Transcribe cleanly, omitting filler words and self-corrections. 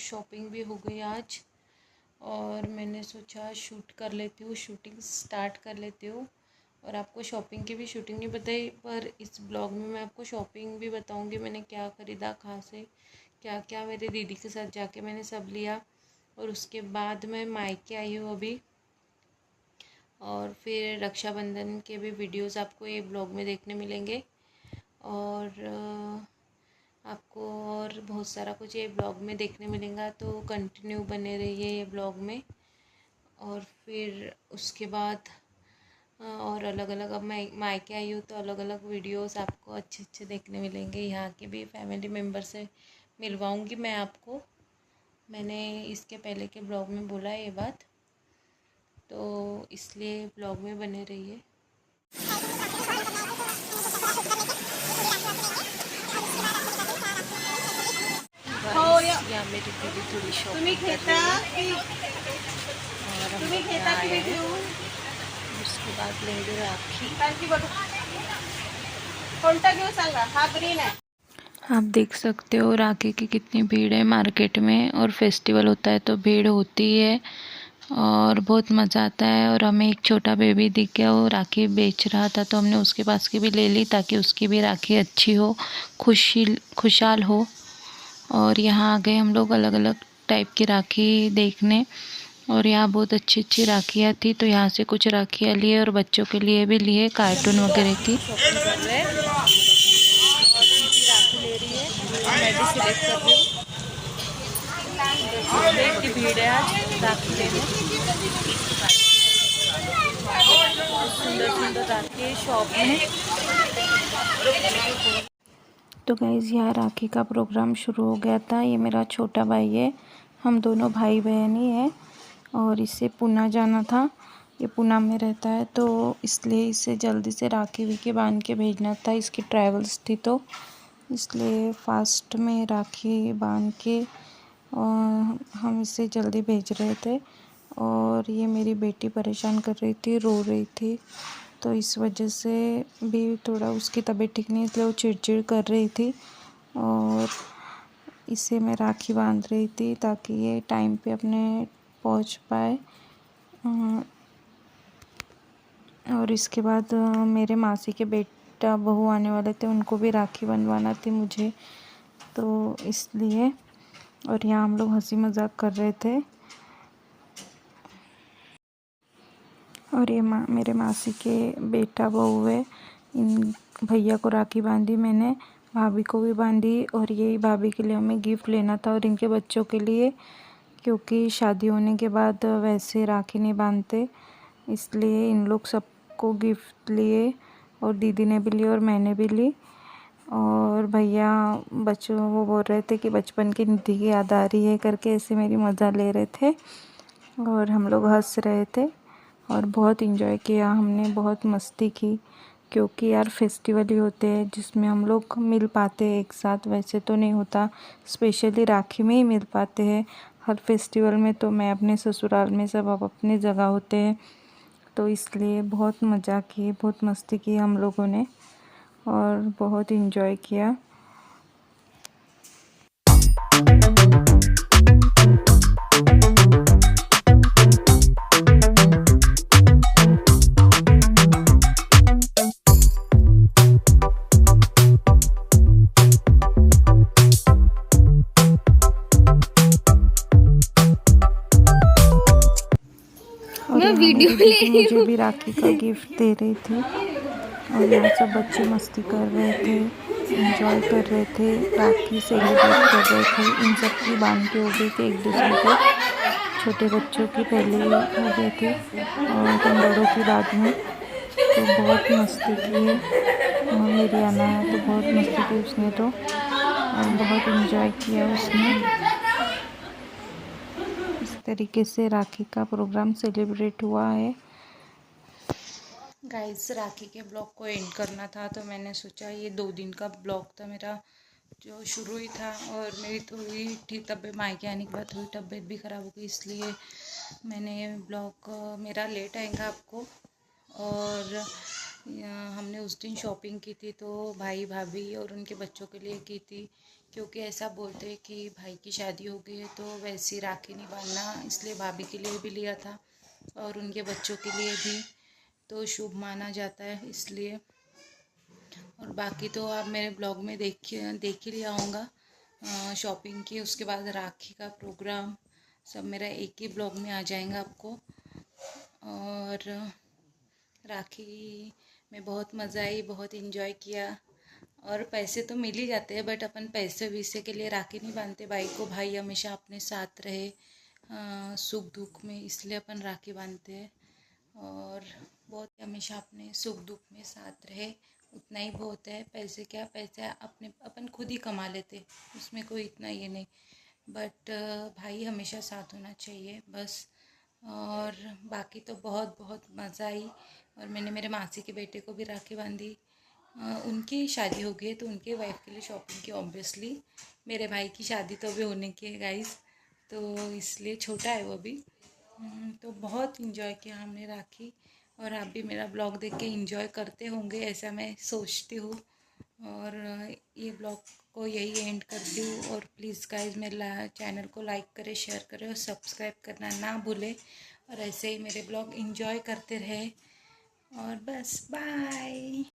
Shopping भी हो गई आज और मैंने सोचा शूट कर लेती हूँ, शूटिंग स्टार्ट कर लेती हूँ। और आपको शॉपिंग की भी शूटिंग नहीं बताई, पर इस ब्लॉग में मैं आपको शॉपिंग भी बताऊँगी मैंने क्या ख़रीदा, कहाँ से क्या क्या मेरे दीदी के साथ जाके मैंने सब लिया। और उसके बाद मैं मायके आई हूँ अभी, और फिर रक्षाबंधन के भी वीडियोस आपको ये ब्लॉग में देखने मिलेंगे। और आपको और बहुत सारा कुछ ये ब्लॉग में देखने मिलेगा, तो कंटिन्यू बने रहिए ये ब्लॉग में। और फिर उसके बाद और अलग अलग, अब मैं मायके आई हूँ तो अलग अलग वीडियोस आपको अच्छे अच्छे देखने मिलेंगे। यहाँ के भी फैमिली मेम्बर से मिलवाऊँगी मैं आपको, मैंने इसके पहले के ब्लॉग में बोला है ये बात, तो इसलिए ब्लॉग में बने रहिए। यहाँ मेरी दीदी थोड़ी शॉपिंग कर रही है और हम लोग यहाँ आए हैं। उसके बाद लेंगे राखी। आप देख सकते हो राखी की कितनी भीड़ है मार्केट में, और फेस्टिवल होता है तो भीड़ होती है और बहुत मज़ा आता है। और हमें एक छोटा बेबी दिख गया, वो राखी बेच रहा था तो हमने उसके पास की भी ले ली ताकि उसकी भी राखी अच्छी हो, खुशहाल हो। और यहाँ आ गए हम लोग अलग अलग टाइप की राखी देखने, और यहाँ बहुत अच्छी अच्छी राखियाँ थी तो यहाँ से कुछ राखियाँ लिए और बच्चों के लिए भी लिए, कार्टून वगैरह की। शॉपिंग कर रहे हैं और दीदी राखी ले रही है और मैं भी सिलेक्ट कर रही हूँ। इतनी भीड़ है आज राखी लेने, सुंदर सुंदर राखी शॉप में। तो गाइज़ यहाँ राखी का प्रोग्राम शुरू हो गया था। ये मेरा छोटा भाई है, हम दोनों भाई बहन ही हैं, और इसे पूना जाना था। ये पूना में रहता है तो इसलिए इसे जल्दी से राखी वीखी बांध के भेजना था, इसकी ट्रैवल्स थी तो इसलिए फास्ट में राखी बांध के हम इसे जल्दी भेज रहे थे। और ये मेरी बेटी परेशान कर रही थी, रो रही थी, तो इस वजह से भी थोड़ा उसकी तबीयत ठीक नहीं, इसलिए वो चिड़चिड़ कर रही थी। और इसे मैं राखी बांध रही थी ताकि ये टाइम पे अपने पहुंच पाए। और इसके बाद मेरे मासी के बेटा बहू आने वाले थे, उनको भी राखी बनवाना थी मुझे, तो इसलिए। और यहाँ हम लोग हंसी मजाक कर रहे थे। और ये मेरे मासी के बेटा बहू है, इन भैया को राखी बांधी मैंने, भाभी को भी बांधी। और ये भाभी के लिए हमें गिफ्ट लेना था और इनके बच्चों के लिए, क्योंकि शादी होने के बाद वैसे राखी नहीं बांधते, इसलिए इन लोग सबको गिफ्ट लिए। और दीदी ने भी ली और मैंने भी ली। और भैया बच्चों वो बोल रहे थे कि बचपन की निधि की याद आ रही है करके, ऐसे मेरी मज़ा ले रहे थे और हम लोग हंस रहे थे और बहुत इन्जॉय किया हमने, बहुत मस्ती की। क्योंकि यार फेस्टिवल ही होते हैं जिसमें हम लोग मिल पाते हैं एक साथ, वैसे तो नहीं होता, स्पेशली राखी में ही मिल पाते हैं। हर फेस्टिवल में तो मैं अपने ससुराल में, सब अब अपनी जगह होते हैं, तो इसलिए बहुत मज़ा की, बहुत मस्ती की हम लोगों ने और बहुत इन्जॉय किया। मैं वीडियो ले रही हूँ, मुझे भी राखी का गिफ्ट दे रही थी और यहाँ सब बच्चे मस्ती कर रहे थे, एंजॉय कर रहे थे, राखी सेलिब्रेट कर रहे थे। इन सब की बांध के हो गई थी एक दूसरे को, छोटे बच्चों की पहले ही हो गई थी और हम बड़ों की बाद में। तो बहुत मस्ती की है, मेरी आना है तो बहुत मस्ती की उसने तो, और बहुत इन्जॉय किया उसने। इस तरीके से राखी का प्रोग्राम सेलिब्रेट हुआ है। गाइस राखी के ब्लॉग को एंड करना था तो मैंने सोचा, ये 2 दिन का ब्लॉग था मेरा जो शुरू ही था, और मेरी थोड़ी ठीक तबीयत, मायके आने के बाद थोड़ी तबीयत भी ख़राब हो गई, इसलिए मैंने ब्लॉग मेरा लेट आएगा आपको। और हमने उस दिन शॉपिंग की थी तो भाई भाभी और उनके बच्चों के लिए की थी, क्योंकि ऐसा बोलते हैं कि भाई की शादी हो गई है तो वैसी राखी नहीं बांधना, इसलिए भाभी के लिए भी लिया था और उनके बच्चों के लिए भी, तो शुभ माना जाता है इसलिए। और बाकी तो आप मेरे ब्लॉग में देख ही लिया होगा शॉपिंग की, उसके बाद राखी का प्रोग्राम सब मेरा एक ही ब्लॉग में आ जाएगा आपको। और राखी में बहुत मज़ा आई, बहुत इन्जॉय किया। और पैसे तो मिल ही जाते हैं, बट अपन पैसे वैसे के लिए राखी नहीं बांधते भाई को। भाई हमेशा अपने साथ रहे सुख दुख में, इसलिए अपन राखी बांधते हैं। और बहुत हमेशा अपने सुख दुख में साथ रहे, उतना ही बहुत है। पैसे क्या, पैसे अपने अपन खुद ही कमा लेते, उसमें कोई इतना ये नहीं, बट भाई हमेशा साथ होना चाहिए बस। और बाकी तो बहुत बहुत मज़ा आई। और मैंने मेरे मासी के बेटे को भी राखी बांधी। उनकी शादी हो गई है तो उनके वाइफ के लिए शॉपिंग की ऑब्वियसली। मेरे भाई की शादी तो अभी होने की है गाइस, तो इसलिए छोटा है वो भी। तो बहुत इन्जॉय किया हमने राखी। और आप भी मेरा ब्लॉग देख के इन्जॉय करते होंगे, ऐसा मैं सोचती हूँ। और ये ब्लॉग को यही एंड करती हूँ। और प्लीज़ गाइस मेरे चैनल को लाइक करें, शेयर करें और सब्सक्राइब करना ना भूलें। और ऐसे ही मेरे ब्लॉग इन्जॉय करते रहे। और बस बाय।